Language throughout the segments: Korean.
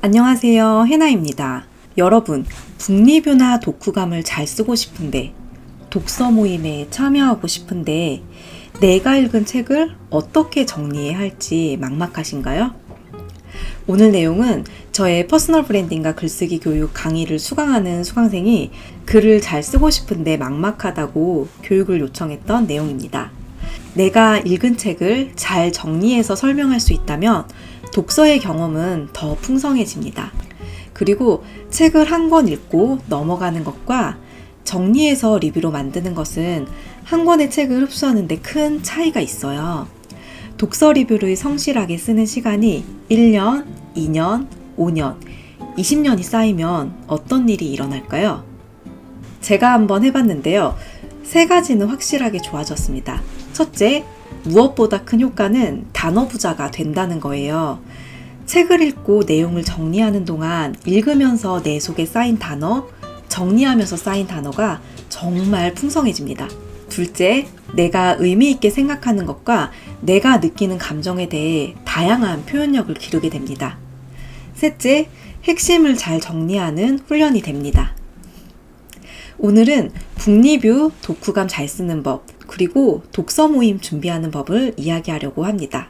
안녕하세요. 해나입니다. 여러분, 북리뷰나 독후감을 잘 쓰고 싶은데, 독서 모임에 참여하고 싶은데, 내가 읽은 책을 어떻게 정리해야 할지 막막하신가요? 오늘 내용은 저의 퍼스널 브랜딩과 글쓰기 교육 강의를 수강하는 수강생이 글을 잘 쓰고 싶은데 막막하다고 교육을 요청했던 내용입니다. 내가 읽은 책을 잘 정리해서 설명할 수 있다면 독서의 경험은 더 풍성해집니다. 그리고 책을 한 권 읽고 넘어가는 것과 정리해서 리뷰로 만드는 것은 한 권의 책을 흡수하는 데 큰 차이가 있어요. 독서 리뷰를 성실하게 쓰는 시간이 1년, 2년, 5년, 20년이 쌓이면 어떤 일이 일어날까요? 제가 한번 해봤는데요. 3가지는 확실하게 좋아졌습니다. 첫째, 무엇보다 큰 효과는 단어 부자가 된다는 거예요. 책을 읽고 내용을 정리하는 동안 읽으면서 내 속에 쌓인 단어, 정리하면서 쌓인 단어가 정말 풍성해집니다. 둘째, 내가 의미 있게 생각하는 것과 내가 느끼는 감정에 대해 다양한 표현력을 기르게 됩니다. 셋째, 핵심을 잘 정리하는 훈련이 됩니다. 오늘은 북리뷰, 독후감 잘 쓰는 법, 그리고 독서 모임 준비하는 법을 이야기하려고 합니다.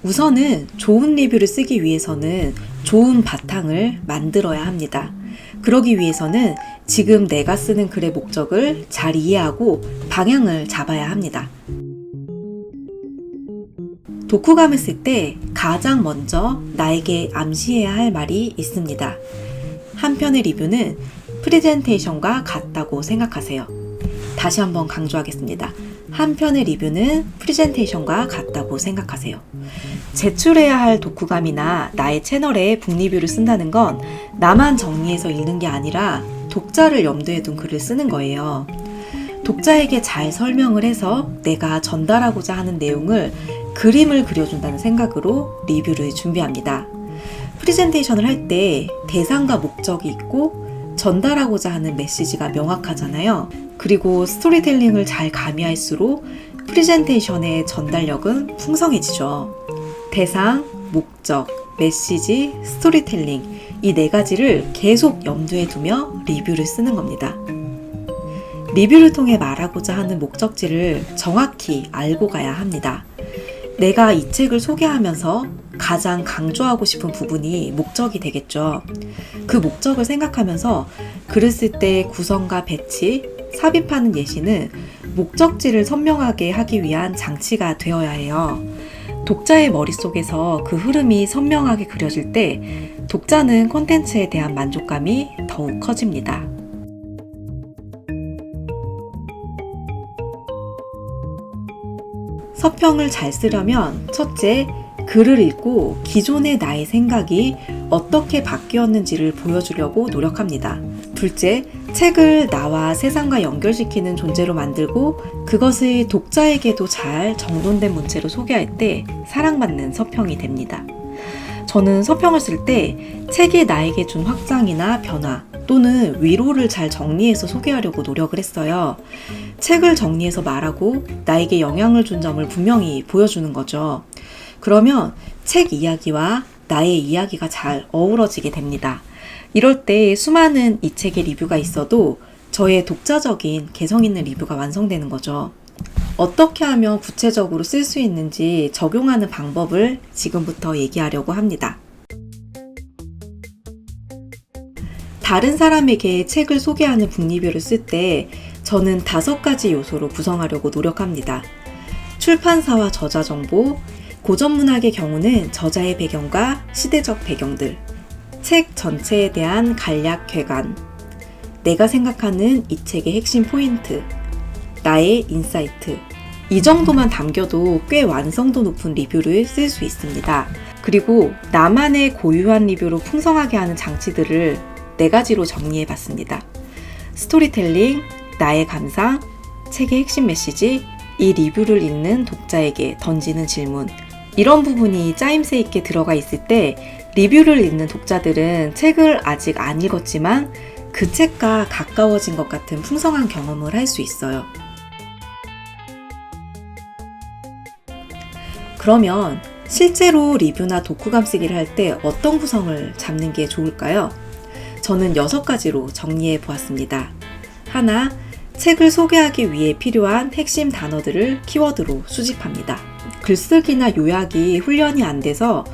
우선은 좋은 리뷰를 쓰기 위해서는 좋은 바탕을 만들어야 합니다. 그러기 위해서는 지금 내가 쓰는 글의 목적을 잘 이해하고 방향을 잡아야 합니다. 독후감을 쓸 때 가장 먼저 나에게 암시해야 할 말이 있습니다. 한 편의 리뷰는 프레젠테이션과 같다고 생각하세요. 다시 한번 강조하겠습니다. 한 편의 리뷰는 프레젠테이션과 같다고 생각하세요. 제출해야 할 독후감이나 나의 채널에 북리뷰를 쓴다는 건 나만 정리해서 읽는 게 아니라 독자를 염두에 둔 글을 쓰는 거예요. 독자에게 잘 설명을 해서 내가 전달하고자 하는 내용을 그림을 그려준다는 생각으로 리뷰를 준비합니다. 프레젠테이션을 할 때 대상과 목적이 있고 전달하고자 하는 메시지가 명확하잖아요. 그리고 스토리텔링을 잘 가미할수록 프레젠테이션의 전달력은 풍성해지죠. 대상, 목적, 메시지, 스토리텔링 이 4가지를 계속 염두에 두며 리뷰를 쓰는 겁니다. 리뷰를 통해 말하고자 하는 목적지를 정확히 알고 가야 합니다. 내가 이 책을 소개하면서 가장 강조하고 싶은 부분이 목적이 되겠죠. 그 목적을 생각하면서 글을 쓸 때 구성과 배치, 삽입하는 예시는 목적지를 선명하게 하기 위한 장치가 되어야 해요. 독자의 머릿속에서 그 흐름이 선명하게 그려질 때 독자는 콘텐츠에 대한 만족감이 더욱 커집니다. 서평을 잘 쓰려면 첫째, 글을 읽고 기존의 나의 생각이 어떻게 바뀌었는지를 보여주려고 노력합니다. 둘째, 책을 나와 세상과 연결시키는 존재로 만들고 그것을 독자에게도 잘 정돈된 문체로 소개할 때 사랑받는 서평이 됩니다. 저는 서평을 쓸 때 책이 나에게 준 확장이나 변화 또는 위로를 잘 정리해서 소개하려고 노력을 했어요. 책을 정리해서 말하고 나에게 영향을 준 점을 분명히 보여주는 거죠. 그러면 책 이야기와 나의 이야기가 잘 어우러지게 됩니다. 이럴 때 수많은 이 책의 리뷰가 있어도 저의 독자적인 개성 있는 리뷰가 완성되는 거죠. 어떻게 하면 구체적으로 쓸 수 있는지 적용하는 방법을 지금부터 얘기하려고 합니다. 다른 사람에게 책을 소개하는 북리뷰를 쓸 때 저는 5가지 요소로 구성하려고 노력합니다. 출판사와 저자 정보, 고전문학의 경우는 저자의 배경과 시대적 배경들, 책 전체에 대한 간략 궤관, 내가 생각하는 이 책의 핵심 포인트, 나의 인사이트. 이 정도만 담겨도 꽤 완성도 높은 리뷰를 쓸 수 있습니다. 그리고 나만의 고유한 리뷰로 풍성하게 하는 장치들을 4가지로 정리해 봤습니다. 스토리텔링, 나의 감상, 책의 핵심 메시지, 이 리뷰를 읽는 독자에게 던지는 질문. 이런 부분이 짜임새 있게 들어가 있을 때 리뷰를 읽는 독자들은 책을 아직 안 읽었지만 그 책과 가까워진 것 같은 풍성한 경험을 할 수 있어요. 그러면 실제로 리뷰나 독후감 쓰기를 할 때 어떤 구성을 잡는 게 좋을까요? 저는 6가지로 정리해 보았습니다. 하나, 책을 소개하기 위해 필요한 핵심 단어들을 키워드로 수집합니다. 글쓰기나 요약이 훈련이 안 돼서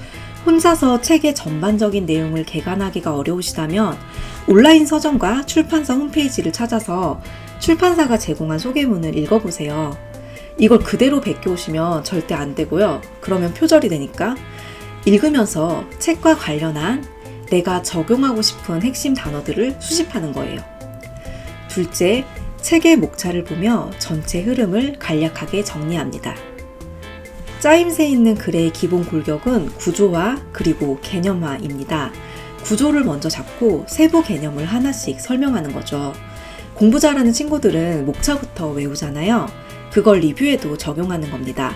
혼자서 책의 전반적인 내용을 개관하기가 어려우시다면 온라인 서점과 출판사 홈페이지를 찾아서 출판사가 제공한 소개문을 읽어보세요. 이걸 그대로 베껴오시면 절대 안 되고요. 그러면 표절이 되니까 읽으면서 책과 관련한 내가 적용하고 싶은 핵심 단어들을 수집하는 거예요. 둘째, 책의 목차를 보며 전체 흐름을 간략하게 정리합니다. 짜임새 있는 글의 기본 골격은 구조화 그리고 개념화입니다. 구조를 먼저 잡고 세부 개념을 하나씩 설명하는 거죠. 공부 잘하는 친구들은 목차부터 외우잖아요. 그걸 리뷰에도 적용하는 겁니다.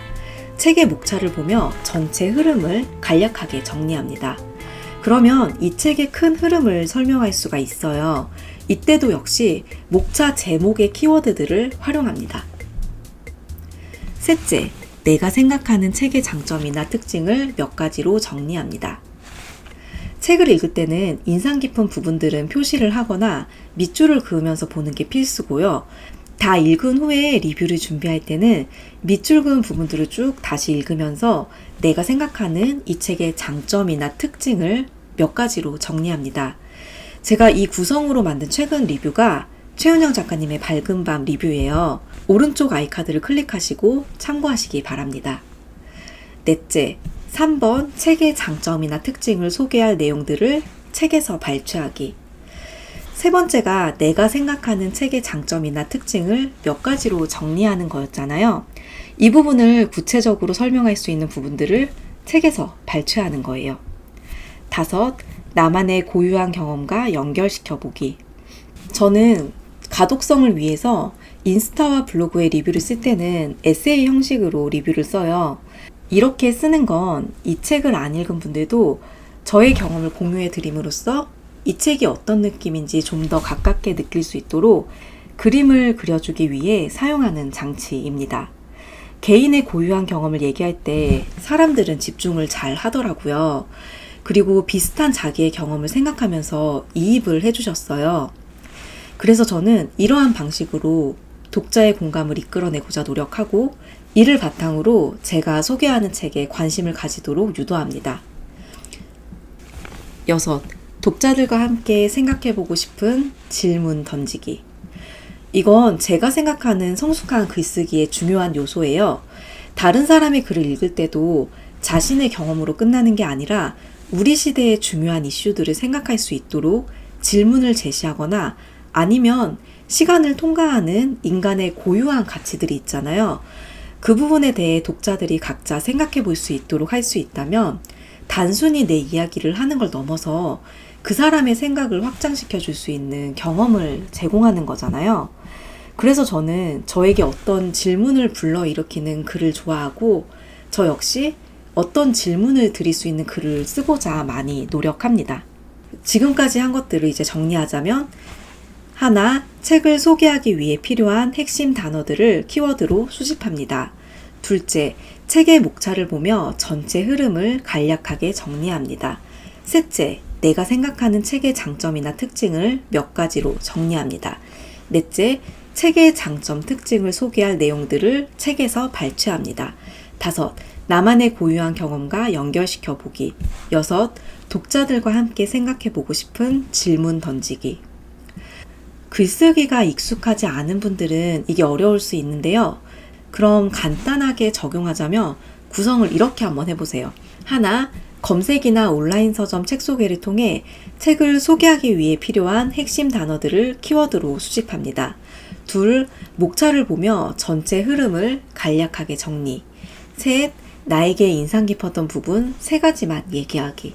책의 목차를 보며 전체 흐름을 간략하게 정리합니다. 그러면 이 책의 큰 흐름을 설명할 수가 있어요. 이때도 역시 목차 제목의 키워드들을 활용합니다. 셋째, 내가 생각하는 책의 장점이나 특징을 몇 가지로 정리합니다. 책을 읽을 때는 인상 깊은 부분들은 표시를 하거나 밑줄을 그으면서 보는 게 필수고요. 다 읽은 후에 리뷰를 준비할 때는 밑줄 그은 부분들을 쭉 다시 읽으면서 내가 생각하는 이 책의 장점이나 특징을 몇 가지로 정리합니다. 제가 이 구성으로 만든 최근 리뷰가 최은영 작가님의 밝은 밤 리뷰예요. 오른쪽 아이카드를 클릭하시고 참고하시기 바랍니다. 넷째, 3번 책의 장점이나 특징을 소개할 내용들을 책에서 발췌하기. 세 번째가 내가 생각하는 책의 장점이나 특징을 몇 가지로 정리하는 거였잖아요. 이 부분을 구체적으로 설명할 수 있는 부분들을 책에서 발췌하는 거예요. 다섯, 나만의 고유한 경험과 연결시켜 보기. 저는 가독성을 위해서 인스타와 블로그에 리뷰를 쓸 때는 에세이 형식으로 리뷰를 써요. 이렇게 쓰는 건 이 책을 안 읽은 분들도 저의 경험을 공유해 드림으로써 이 책이 어떤 느낌인지 좀 더 가깝게 느낄 수 있도록 그림을 그려주기 위해 사용하는 장치입니다. 개인의 고유한 경험을 얘기할 때 사람들은 집중을 잘 하더라고요. 그리고 비슷한 자기의 경험을 생각하면서 이입을 해주셨어요. 그래서 저는 이러한 방식으로 독자의 공감을 이끌어내고자 노력하고 이를 바탕으로 제가 소개하는 책에 관심을 가지도록 유도합니다. 6. 독자들과 함께 생각해보고 싶은 질문 던지기. 이건 제가 생각하는 성숙한 글쓰기의 중요한 요소예요. 다른 사람의 글을 읽을 때도 자신의 경험으로 끝나는 게 아니라 우리 시대의 중요한 이슈들을 생각할 수 있도록 질문을 제시하거나 아니면 시간을 통과하는 인간의 고유한 가치들이 있잖아요. 그 부분에 대해 독자들이 각자 생각해 볼 수 있도록 할 수 있다면 단순히 내 이야기를 하는 걸 넘어서 그 사람의 생각을 확장시켜 줄 수 있는 경험을 제공하는 거잖아요. 그래서 저는 저에게 어떤 질문을 불러일으키는 글을 좋아하고 저 역시 어떤 질문을 드릴 수 있는 글을 쓰고자 많이 노력합니다. 지금까지 한 것들을 이제 정리하자면 하나, 책을 소개하기 위해 필요한 핵심 단어들을 키워드로 수집합니다. 둘째, 책의 목차를 보며 전체 흐름을 간략하게 정리합니다. 셋째, 내가 생각하는 책의 장점이나 특징을 몇 가지로 정리합니다. 넷째, 책의 장점, 특징을 소개할 내용들을 책에서 발췌합니다. 다섯, 나만의 고유한 경험과 연결시켜 보기. 6. 독자들과 함께 생각해 보고 싶은 질문 던지기. 글쓰기가 익숙하지 않은 분들은 이게 어려울 수 있는데요. 그럼 간단하게 적용하자면 구성을 이렇게 한번 해보세요. 하나, 검색이나 온라인 서점 책 소개를 통해 책을 소개하기 위해 필요한 핵심 단어들을 키워드로 수집합니다. 둘, 목차를 보며 전체 흐름을 간략하게 정리. 셋, 나에게 인상 깊었던 부분 3가지만 얘기하기.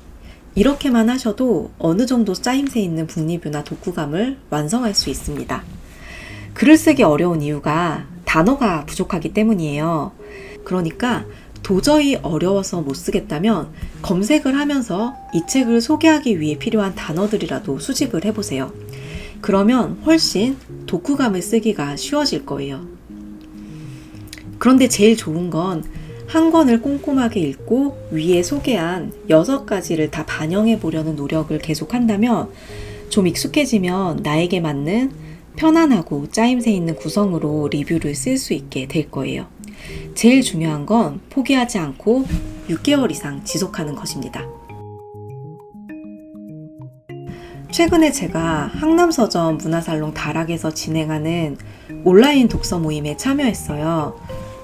이렇게만 하셔도 어느 정도 짜임새 있는 북리뷰나 독후감을 완성할 수 있습니다. 글을 쓰기 어려운 이유가 단어가 부족하기 때문이에요. 그러니까 도저히 어려워서 못 쓰겠다면 검색을 하면서 이 책을 소개하기 위해 필요한 단어들이라도 수집을 해보세요. 그러면 훨씬 독후감을 쓰기가 쉬워질 거예요. 그런데 제일 좋은 건 한 권을 꼼꼼하게 읽고 위에 소개한 6가지를 다 반영해 보려는 노력을 계속한다면 좀 익숙해지면 나에게 맞는 편안하고 짜임새 있는 구성으로 리뷰를 쓸 수 있게 될 거예요. 제일 중요한 건 포기하지 않고 6개월 이상 지속하는 것입니다. 최근에 제가 항남서점 문화살롱 다락에서 진행하는 온라인 독서 모임에 참여했어요.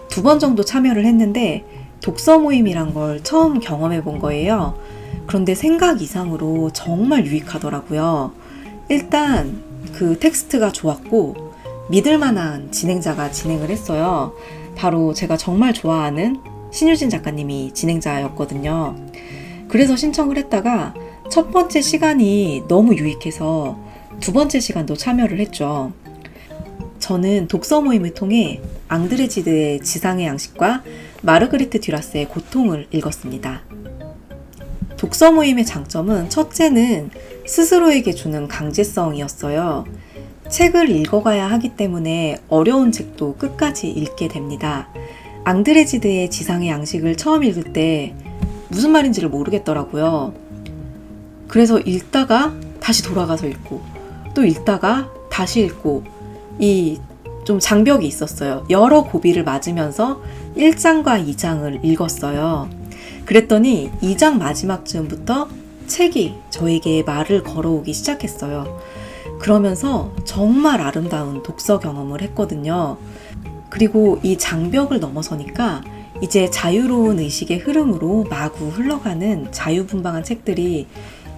2번 정도 참여를 했는데 독서 모임이란 걸 처음 경험해 본 거예요. 그런데 생각 이상으로 정말 유익하더라고요. 일단 그 텍스트가 좋았고 믿을 만한 진행자가 진행을 했어요. 바로 제가 정말 좋아하는 신유진 작가님이 진행자였거든요. 그래서 신청을 했다가 첫 번째 시간이 너무 유익해서 2번째 시간도 참여를 했죠. 저는 독서 모임을 통해 앙드레 지드의 지상의 양식과 마르그리트 듀라스의 고통을 읽었습니다. 독서 모임의 장점은 첫째는 스스로에게 주는 강제성이었어요. 책을 읽어가야 하기 때문에 어려운 책도 끝까지 읽게 됩니다. 앙드레 지드의 지상의 양식을 처음 읽을 때 무슨 말인지를 모르겠더라고요. 그래서 읽다가 다시 돌아가서 읽고 또 읽다가 다시 읽고 이 좀 장벽이 있었어요. 여러 고비를 맞으면서 1장과 2장을 읽었어요. 그랬더니 2장 마지막쯤부터 책이 저에게 말을 걸어오기 시작했어요. 그러면서 정말 아름다운 독서 경험을 했거든요. 그리고 이 장벽을 넘어서니까 이제 자유로운 의식의 흐름으로 마구 흘러가는 자유분방한 책들이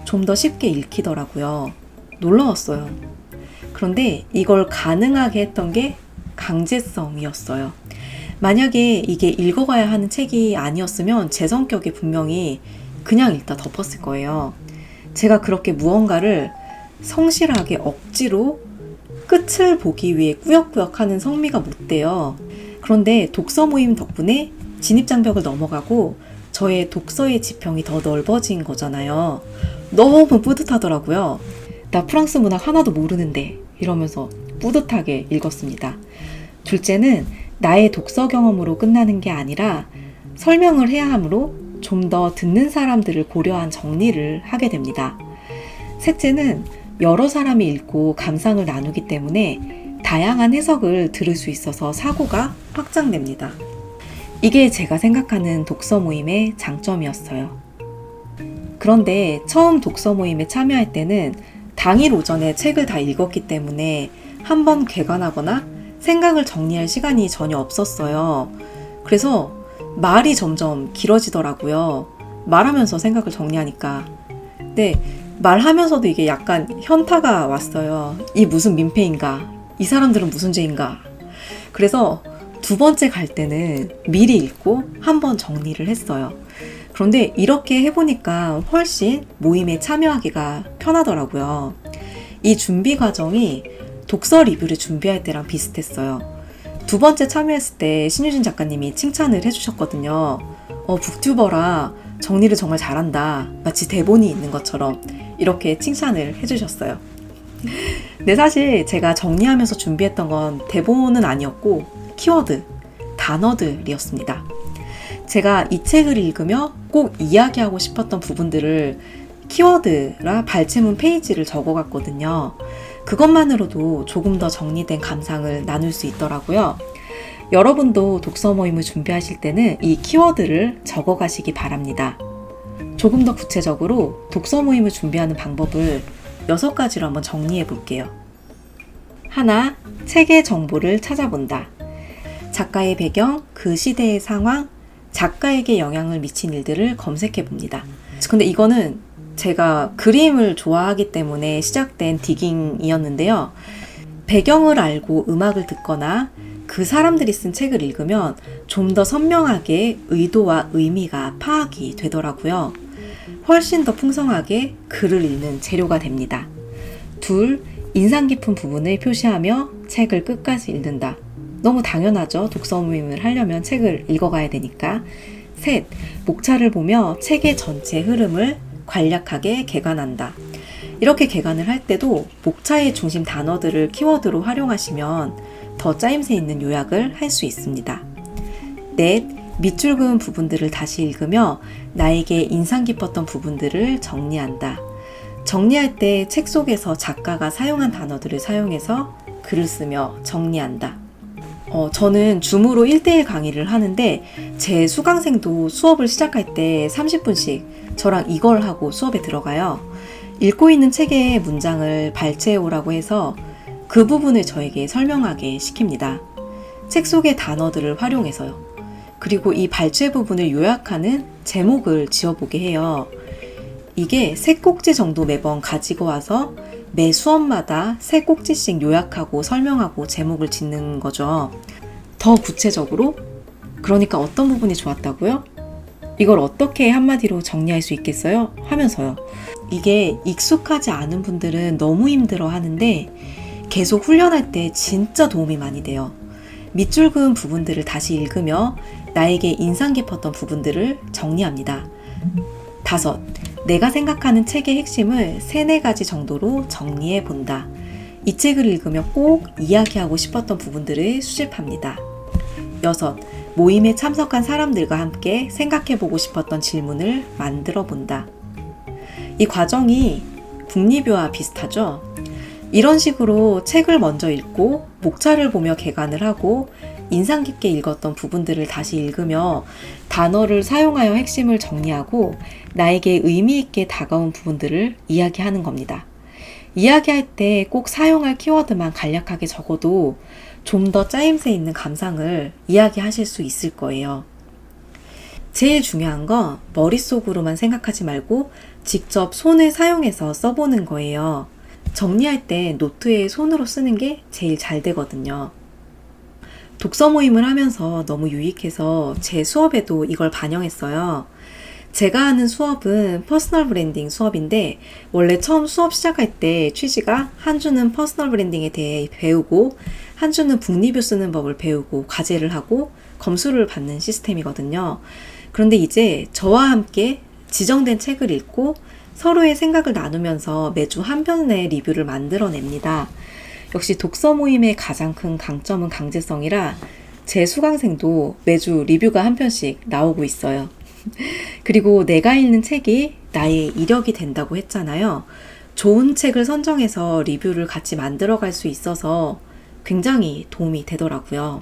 좀 더 쉽게 읽히더라고요. 놀라웠어요. 그런데 이걸 가능하게 했던 게 강제성이었어요. 만약에 이게 읽어가야 하는 책이 아니었으면 제 성격에 분명히 그냥 읽다 덮었을 거예요. 제가 그렇게 무언가를 성실하게 억지로 끝을 보기 위해 꾸역꾸역 하는 성미가 못 돼요. 그런데 독서 모임 덕분에 진입장벽을 넘어가고 저의 독서의 지평이 더 넓어진 거잖아요. 너무 뿌듯하더라고요. 나 프랑스 문학 하나도 모르는데 이러면서 뿌듯하게 읽었습니다. 둘째는 나의 독서 경험으로 끝나는 게 아니라 설명을 해야 하므로 좀 더 듣는 사람들을 고려한 정리를 하게 됩니다. 셋째는 여러 사람이 읽고 감상을 나누기 때문에 다양한 해석을 들을 수 있어서 사고가 확장됩니다. 이게 제가 생각하는 독서 모임의 장점이었어요. 그런데 처음 독서 모임에 참여할 때는 당일 오전에 책을 다 읽었기 때문에 한번 개관하거나 생각을 정리할 시간이 전혀 없었어요. 그래서 말이 점점 길어지더라고요. 말하면서 생각을 정리하니까. 근데 말하면서도 이게 약간 현타가 왔어요. 이 무슨 민폐인가? 이 사람들은 무슨 죄인가? 그래서 2번째 갈 때는 미리 읽고 한번 정리를 했어요. 그런데 이렇게 해보니까 훨씬 모임에 참여하기가 편하더라고요. 이 준비 과정이 독서 리뷰를 준비할 때랑 비슷했어요. 2번째 참여했을 때 신유진 작가님이 칭찬을 해주셨거든요. 북튜버라 정리를 정말 잘한다. 마치 대본이 있는 것처럼 이렇게 칭찬을 해주셨어요. 근데 사실 제가 정리하면서 준비했던 건 대본은 아니었고 키워드, 단어들이었습니다. 제가 이 책을 읽으며 꼭 이야기하고 싶었던 부분들을 키워드라 발췌문 페이지를 적어갔거든요. 그것만으로도 조금 더 정리된 감상을 나눌 수 있더라고요. 여러분도 독서 모임을 준비하실 때는 이 키워드를 적어가시기 바랍니다. 조금 더 구체적으로 독서 모임을 준비하는 방법을 6가지로 한번 정리해 볼게요. 하나, 책의 정보를 찾아본다. 작가의 배경, 그 시대의 상황, 작가에게 영향을 미친 일들을 검색해 봅니다. 근데 이거는 제가 그림을 좋아하기 때문에 시작된 디깅이었는데요. 배경을 알고 음악을 듣거나 그 사람들이 쓴 책을 읽으면 좀 더 선명하게 의도와 의미가 파악이 되더라고요. 훨씬 더 풍성하게 글을 읽는 재료가 됩니다. 2, 인상 깊은 부분을 표시하며 책을 끝까지 읽는다. 너무 당연하죠. 독서 모임을 하려면 책을 읽어가야 되니까. 3, 목차를 보며 책의 전체 흐름을 간략하게 개관한다. 이렇게 개관을 할 때도 목차의 중심 단어들을 키워드로 활용하시면 더 짜임새 있는 요약을 할 수 있습니다. 4, 밑줄 그은 부분들을 다시 읽으며 나에게 인상 깊었던 부분들을 정리한다. 정리할 때 책 속에서 작가가 사용한 단어들을 사용해서 글을 쓰며 정리한다. 저는 줌으로 1대1 강의를 하는데 제 수강생도 수업을 시작할 때 30분씩 저랑 이걸 하고 수업에 들어가요. 읽고 있는 책의 문장을 발췌해 오라고 해서 그 부분을 저에게 설명하게 시킵니다. 책 속의 단어들을 활용해서요. 그리고 이 발췌 부분을 요약하는 제목을 지어보게 해요. 이게 3꼭지 정도 매번 가지고 와서 매 수업마다 3꼭지씩 요약하고 설명하고 제목을 짓는 거죠. 더 구체적으로? 그러니까 어떤 부분이 좋았다고요? 이걸 어떻게 한마디로 정리할 수 있겠어요? 하면서요. 이게 익숙하지 않은 분들은 너무 힘들어 하는데 계속 훈련할 때 진짜 도움이 많이 돼요. 밑줄 그은 부분들을 다시 읽으며 나에게 인상 깊었던 부분들을 정리합니다. 5. 내가 생각하는 책의 핵심을 3-4가지 정도로 정리해 본다. 이 책을 읽으며 꼭 이야기하고 싶었던 부분들을 수집합니다. 6. 모임에 참석한 사람들과 함께 생각해 보고 싶었던 질문을 만들어 본다. 이 과정이 북리뷰와 비슷하죠? 이런 식으로 책을 먼저 읽고 목차를 보며 개관을 하고 인상 깊게 읽었던 부분들을 다시 읽으며 단어를 사용하여 핵심을 정리하고 나에게 의미 있게 다가온 부분들을 이야기하는 겁니다. 이야기할 때 꼭 사용할 키워드만 간략하게 적어도 좀 더 짜임새 있는 감상을 이야기하실 수 있을 거예요. 제일 중요한 건 머릿속으로만 생각하지 말고 직접 손을 사용해서 써보는 거예요. 정리할 때 노트에 손으로 쓰는 게 제일 잘 되거든요. 독서 모임을 하면서 너무 유익해서 제 수업에도 이걸 반영했어요. 제가 하는 수업은 퍼스널 브랜딩 수업인데 원래 처음 수업 시작할 때 취지가 한 주는 퍼스널 브랜딩에 대해 배우고 한 주는 북리뷰 쓰는 법을 배우고 과제를 하고 검수를 받는 시스템이거든요. 그런데 이제 저와 함께 지정된 책을 읽고 서로의 생각을 나누면서 매주 한 편의 리뷰를 만들어냅니다. 역시 독서 모임의 가장 큰 강점은 강제성이라 제 수강생도 매주 리뷰가 한 편씩 나오고 있어요. 그리고 내가 읽는 책이 나의 이력이 된다고 했잖아요. 좋은 책을 선정해서 리뷰를 같이 만들어갈 수 있어서 굉장히 도움이 되더라고요.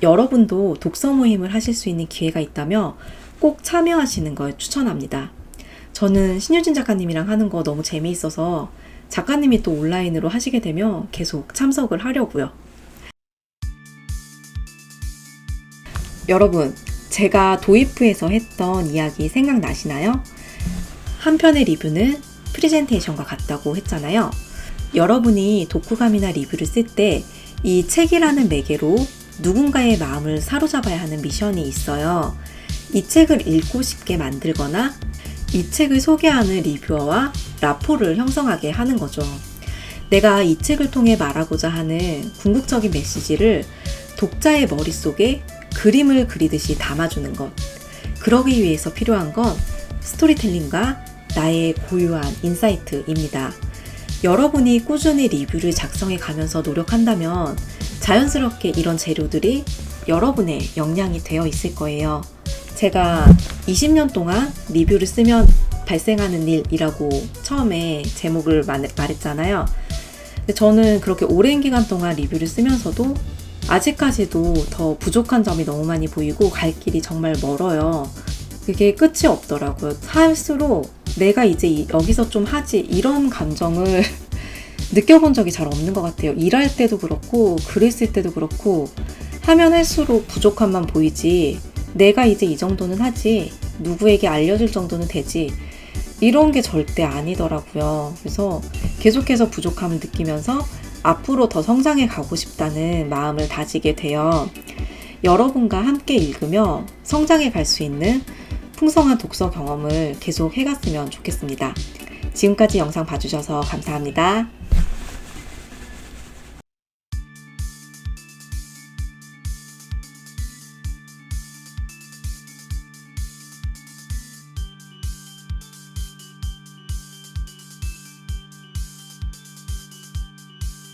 여러분도 독서 모임을 하실 수 있는 기회가 있다면 꼭 참여하시는 걸 추천합니다. 저는 신유진 작가님이랑 하는 거 너무 재미있어서 작가님이 또 온라인으로 하시게 되면 계속 참석을 하려고요. 여러분, 제가 도입부에서 했던 이야기 생각나시나요? 한 편의 리뷰는 프레젠테이션과 같다고 했잖아요. 여러분이 독후감이나 리뷰를 쓸 때 이 책이라는 매개로 누군가의 마음을 사로잡아야 하는 미션이 있어요. 이 책을 읽고 싶게 만들거나 이 책을 소개하는 리뷰어와 라포를 형성하게 하는 거죠. 내가 이 책을 통해 말하고자 하는 궁극적인 메시지를 독자의 머릿속에 그림을 그리듯이 담아주는 것. 그러기 위해서 필요한 건 스토리텔링과 나의 고유한 인사이트입니다. 여러분이 꾸준히 리뷰를 작성해 가면서 노력한다면 자연스럽게 이런 재료들이 여러분의 역량이 되어 있을 거예요. 제가 20년 동안 리뷰를 쓰면 발생하는 일이라고 처음에 제목을 말했잖아요. 근데 저는 그렇게 오랜 기간 동안 리뷰를 쓰면서도 아직까지도 더 부족한 점이 너무 많이 보이고 갈 길이 정말 멀어요. 그게 끝이 없더라고요. 할수록 내가 이제 여기서 좀 하지 이런 감정을 느껴본 적이 잘 없는 것 같아요. 일할 때도 그렇고 글을 쓸 때도 그렇고 하면 할수록 부족함만 보이지 내가 이제 이 정도는 하지 누구에게 알려줄 정도는 되지 이런 게 절대 아니더라고요. 그래서 계속해서 부족함을 느끼면서 앞으로 더 성장해 가고 싶다는 마음을 다지게 되어 여러분과 함께 읽으며 성장해 갈 수 있는 풍성한 독서 경험을 계속 해갔으면 좋겠습니다. 지금까지 영상 봐주셔서 감사합니다.